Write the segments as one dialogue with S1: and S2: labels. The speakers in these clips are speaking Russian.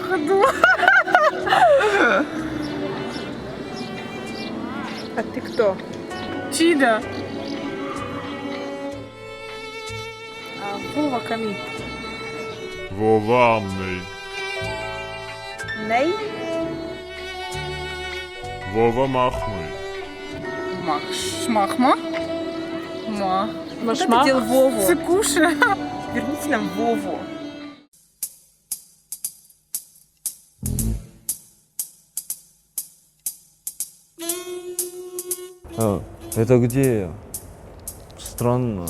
S1: ходу.
S2: А ты кто?
S1: Чида.
S2: Вова Камиль.
S3: Вовамный.
S2: Ней?
S3: Вова Махмый.
S1: Шмахма. Ма.
S2: Кто ты делал Вову?
S1: Цикуша.
S2: Верните нам Вову.
S4: Это где я? Странно.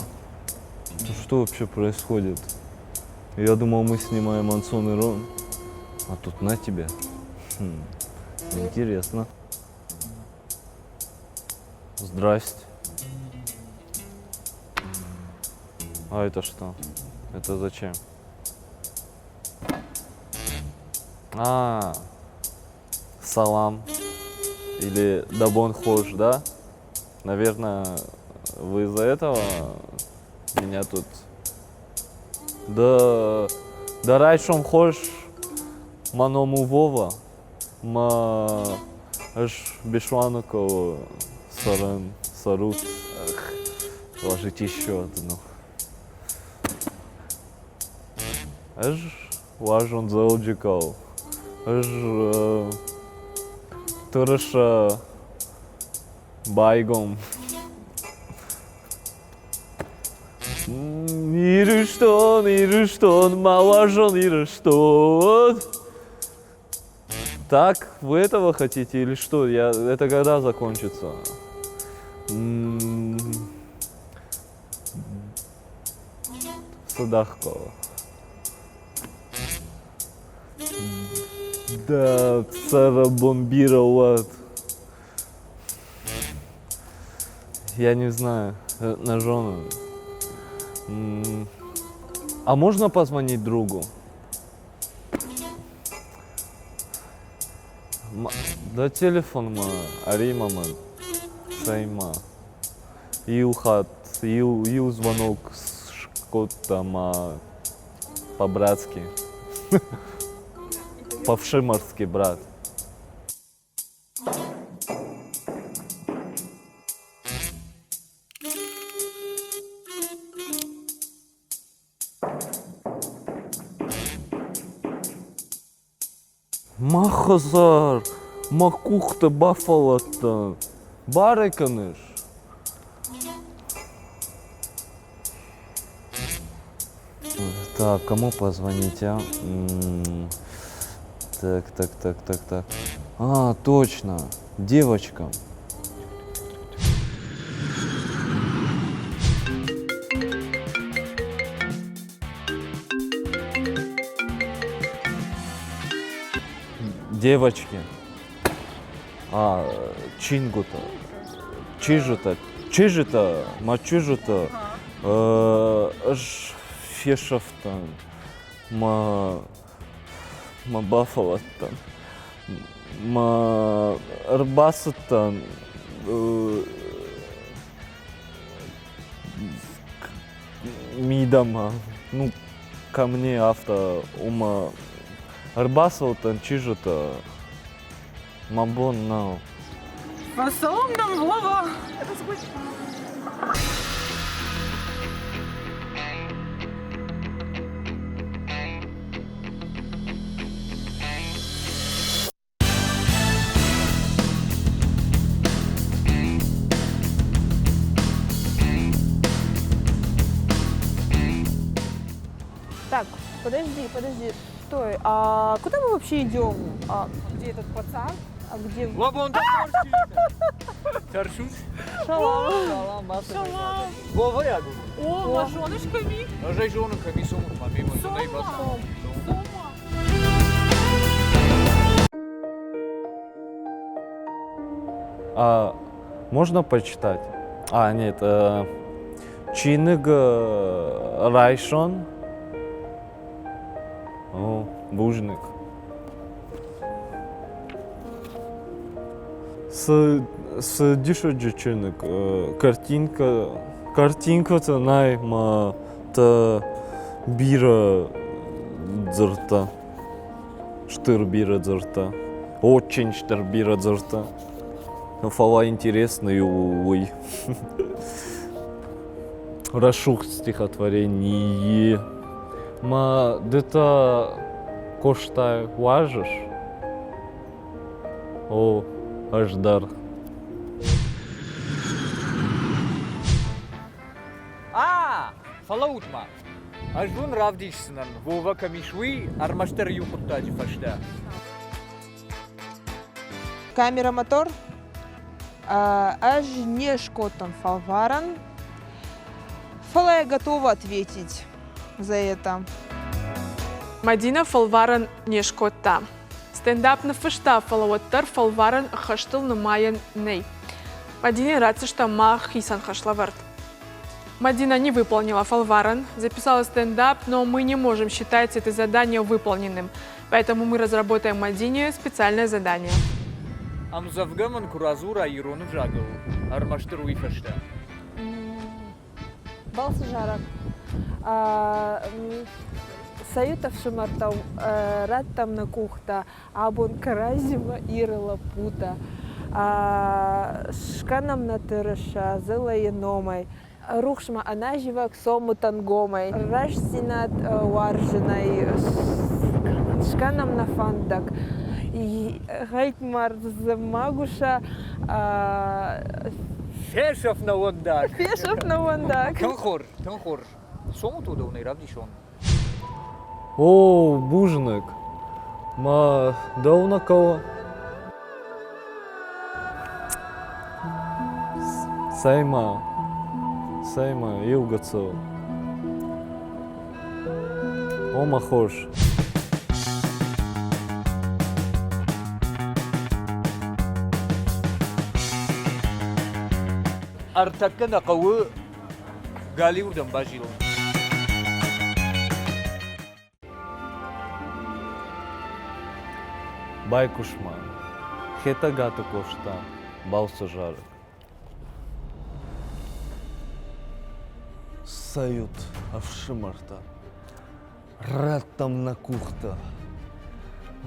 S4: Что вообще происходит? Я думал, мы снимаем Ансон и Рон, а тут на тебе. Интересно. Здрасте. А это что? Это зачем? Салам. Или Дабон Хош, да? Наверное, вы из-за этого меня тут... Да райшом хош маному Вова, ма аж бешванукова саран сарут. Ложите еще одну. Аж важен заоджикал. Аж турыша байгом. Ирыштон, малажон, ирыштон. Так, вы этого хотите или что? Это когда закончится? Садахкова. Да, царабомбировал. Я не знаю, на жену. А можно позвонить другу? Да телефон аримаман, сайма. Илхат, ил звонок с шкотама по-братски. По-вшиморски, брат. Махазар, макухта бафалата, бареканыш. Так, кому позвонить, а? Так. А, точно, девочкам. Девочки. Чингута. Чижита, мачужита. Фешафтан. Бафалаттан. Арбасаттан. Мидама. Ну, ко мне авто ума. Арбасалтан, чижита. Мабон нау.
S1: Посолом нам Вова.
S2: Так, подожди, стой. А куда мы вообще идем? А где этот пацан? А где... Шалам.
S1: Шалам.
S5: Вова ягу.
S1: О, мажоночками.
S5: Рожай жонками сумку мимо сюда и басом.
S4: Можно почитать? Нет. Чиныг райшон. Бужник. С дишоджичиныг картинката найма та бира дзырта. штырбира дзырта. Очень штырбира дзырта. Но фала интересный, увы. Рашух стихотворение. Ма дыта коштай важишь? О, аждар.
S5: Фалаутма. Ажун равдишснан. Вова камишви армаштер юхуттаджи фашта.
S2: Камера мотор. Аж не шкотом фалваран. Фала я готова ответить за это.
S1: Мадина фалваран нешкота. Стендап на фышта фалауаттар фалваран хаштыл нумаян ней. Мадине рад, что мах хисан хашлаварт. Мадина не выполнила фалваран, записала стендап, но мы не можем считать это задание выполненным. Поэтому мы разработаем Мадине специальное задание.
S5: Амзавгаман куразура ирону жагл. Армаштер уифашта.
S2: Балсы жарак. Саютов шумартау, рад там на кухта, абон каразима ирала пута. Шканам на тырыша, зылая номай. Рухшма анаживак сому тангомай. Рашсинат варжиной. Шканам на фандак. И гайтмар замагуша.
S5: Фешов на вондак.
S2: Пешов на вандак.
S5: Тонхор. Сому туда у равдишон.
S4: О, бужник. Ма давна кого? Сайма, Илгацо. О, махош.
S5: Артакана кавы Галивудам бажил.
S4: Байкушма. Хета гата кошта. Балса жарок. Сают авшимарта. Рад там на кухта.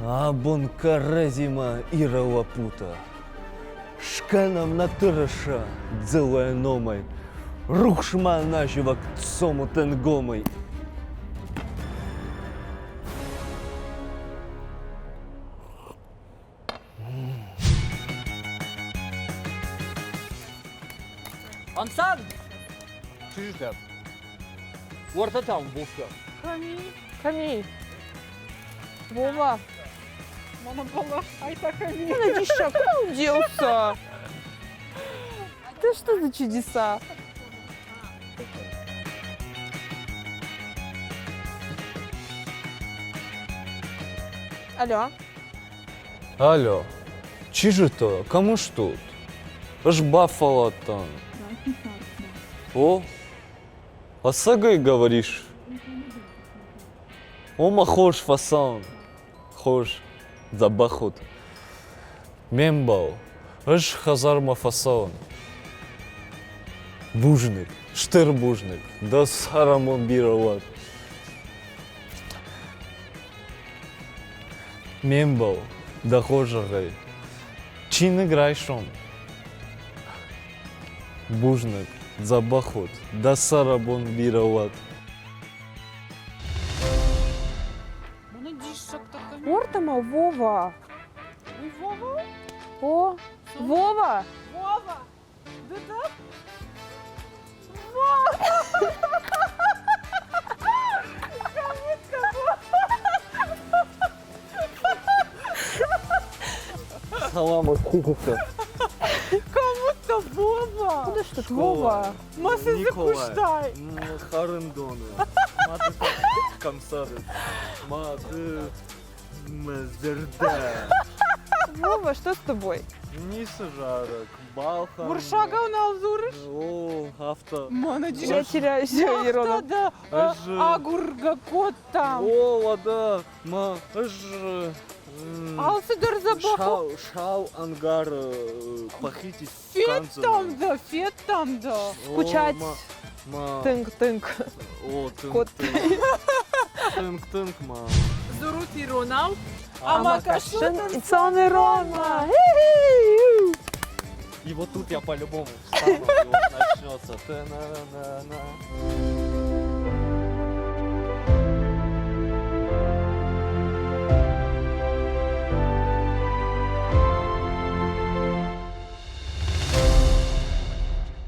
S4: Абон каразима ира пута. Шканам на тырыша, дзылая номай. Рухшма наживак сому тенгомай.
S5: Ансан! Чиждап. Орта там бufka.
S2: Ками. Вова.
S1: Мама была, айта хами.
S2: Надища, куда он делся? Это что за чудеса? Алло.
S4: Алло, чижи то? Кому ж тут? Аж баффало там. О, а сагай говоришь? О, махош фасан. Хош, забахут. Мембал, аж хазарма фасан. Бужник, штырбужник, да сарамон бироват. Мембал, да хожагай. Чин играешь он? Бужник, забахут, да сарабон бироват.
S2: Ортама Вова. О, Вова.
S1: Вова! Да да?
S4: Салам кукука.
S1: Кому-то Вова!
S2: Куда ж тут Вова?
S1: Масы запуштай!
S4: Харендоны. Маты камсары. Маты мазерда.
S2: Вова, что с тобой?
S4: Ниса жарок. Балхан.
S1: Буршага на алзурыш?
S4: О, авто.
S1: Мана
S2: Я теряюсь, Ирона.
S1: Да,
S4: Аж-
S1: агурга кот там.
S4: О, вода. Ма, аж...
S1: Алсыдыр забаху.
S4: Шау ангар похитить
S1: Фет там да, фет там да.
S2: Скучать.
S4: Ма,
S2: Тынк-тынк.
S4: о,
S2: Кот.
S4: Тынк-тынк, мам.
S1: Зурут и Ронал.
S2: Амакашин и Цон и Рома.
S4: И вот тут я по-любому встану, и вот начнется. Та-на-на-на.